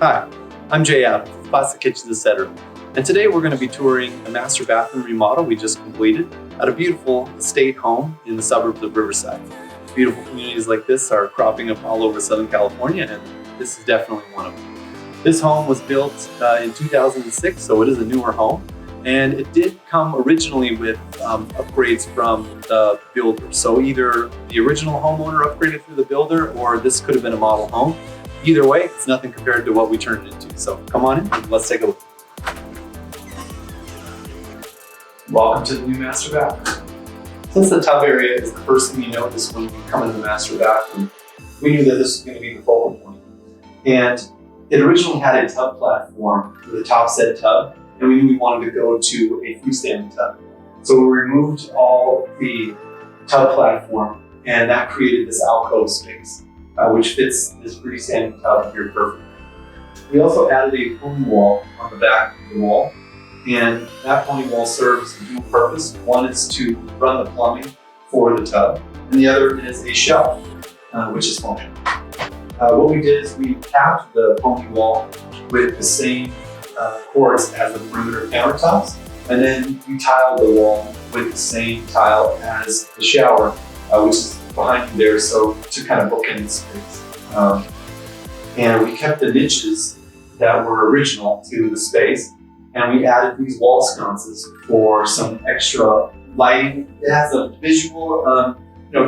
Hi, I'm Jay Adams, Classic Kitchens, etc. And today we're going to be touring a master bathroom remodel we just completed at a beautiful estate home in the suburbs of Riverside. Beautiful communities like this are cropping up all over Southern California, and this is definitely one of them. This home was built in 2006, so it is a newer home. And it did come originally with upgrades from the builder. So either the original homeowner upgraded through the builder, or this could have been a model home. Either way, it's nothing compared to what we turned it into. So come on in and let's take a look. Welcome to the new master bathroom. Since the tub area is the first thing you notice when you come into the master bathroom, we knew that this was going to be the focal point. And it originally had a tub platform with a top set tub, and we knew we wanted to go to a freestanding tub. So we removed all the tub platform, and that created this alcove space, which fits this freestanding tub here perfectly. We also added a pony wall on the back of the wall, and that pony wall serves a dual purpose. One is to run the plumbing for the tub, and the other is a shelf, which is functional. What we did is we capped the pony wall with the same quartz as the perimeter countertops, and then we tiled the wall with the same tile as the shower, which is behind you there, so to kind of bookend the space. And we kept the niches that were original to the space, and we added these wall sconces for some extra lighting. It has a visual,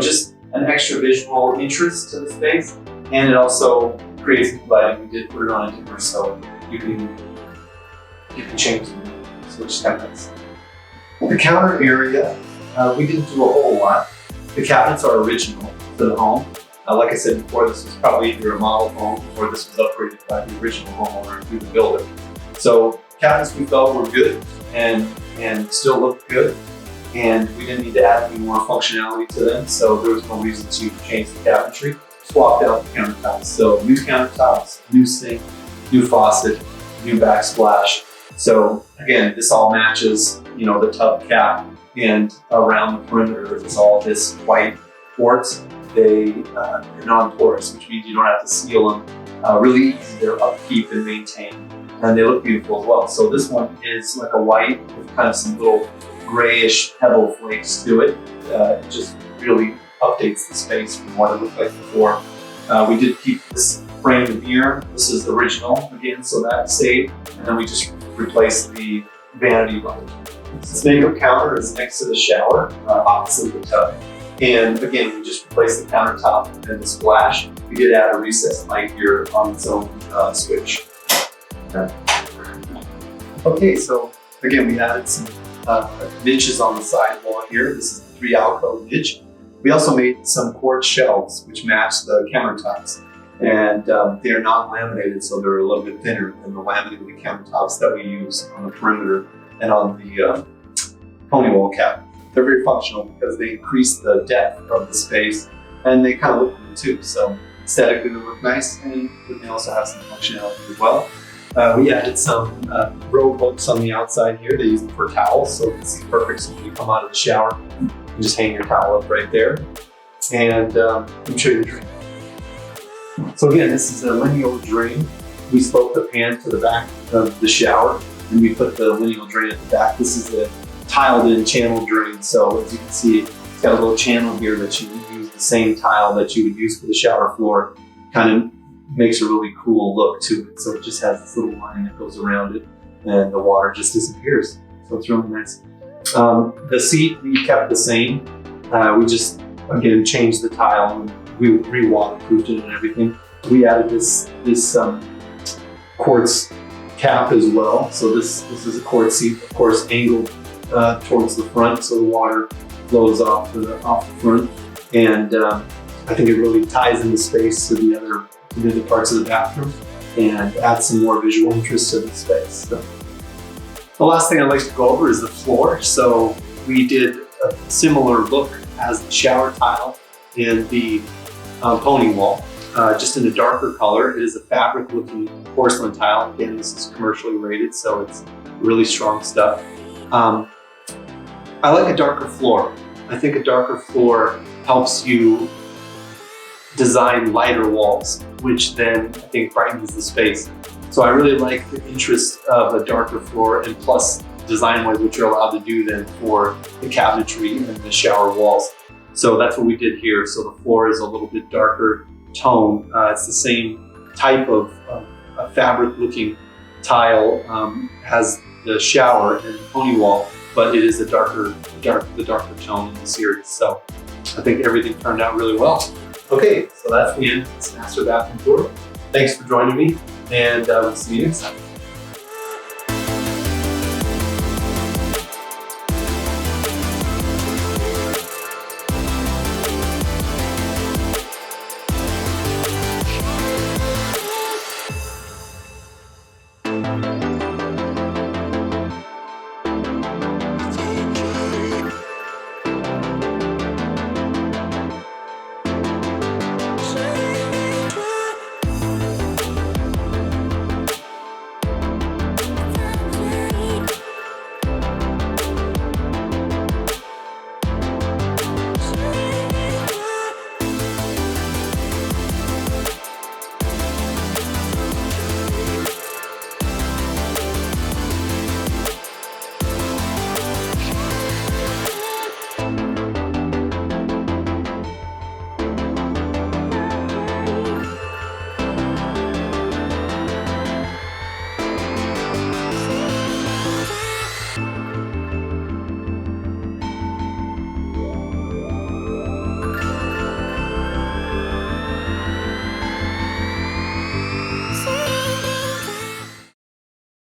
just an extra visual interest to the space, and it also creates lighting. We did put it on a dimmer so you can change the room, so it's kind of nice. The counter area, we didn't do a whole lot. The cabinets are original to the home. Like I said before, this was probably either a model home or this was upgraded by the original homeowner through the builder. So cabinets we felt were good and still looked good, and we didn't need to add any more functionality to them, so there was no reason to change the cabinetry. Swapped out the countertops. So new countertops, new sink, new faucet, new backsplash. So again, this all matches, the tub cap, and around the perimeter is all this white quartz. They're non-porous, which means you don't have to seal them. Really easy to upkeep and maintain, and they look beautiful as well. So this one is like a white with kind of some little grayish pebble flakes to it. It just really updates the space from what it looked like before. We did keep this framed mirror. This is the original again, so that stayed, and then we just replaced the vanity light. This makeup counter is next to the shower, opposite the tub. And again, we just replaced the countertop and the splash. We did add a recessed light here on its own switch. Okay, so again, we added some niches on the side wall here. This is the 3 alcove niche. We also made some quartz shelves which match the countertops, and they're non-laminated, so they're a little bit thinner than the laminated countertops that we use on the perimeter and on the pony wall cap. They're very functional because they increase the depth of the space, and they kind of look good too. So aesthetically they look nice, and they also have some functionality as well. We added some row hooks on the outside here. They use them for towels, so it's perfect. So when you come out of the shower, you just hang your towel up right there. And let me show you the drain. So again, this is a lineal drain. We spoke the pan to the back of the shower, and we put the lineal drain at the back. This is a tiled-in channel drain. So as you can see, it's got a little channel here that you would use the same tile that you would use for the shower floor. Kind of makes a really cool look to it. So it just has this little line that goes around it, and the water just disappears. So it's really nice. The seat we kept the same. We just, again, changed the tile, and we re-waterproofed it and everything. We added this quartz cap as well. So this is a quartz seat, of course, angled towards the front, so the water flows off the front. And I think it really ties in the space to the other parts of the bathroom and adds some more visual interest to the space. So the last thing I'd like to go over is the floor. So we did a similar look as the shower tile and the pony wall, just in a darker color. It is a fabric looking porcelain tile. Again, this is commercially rated, so it's really strong stuff. I like a darker floor. I think a darker floor helps you design lighter walls, which then I think brightens the space. So I really like the interest of a darker floor, and plus design-wise what you're allowed to do then for the cabinetry and the shower walls. So that's what we did here. So the floor is a little bit darker tone. It's the same type of fabric-looking tile as the shower and the pony wall, but it is the darker tone in the series. So I think everything turned out really well. Okay, so that's the end of this master bathroom tour. Thanks for joining me, and we'll see you next time.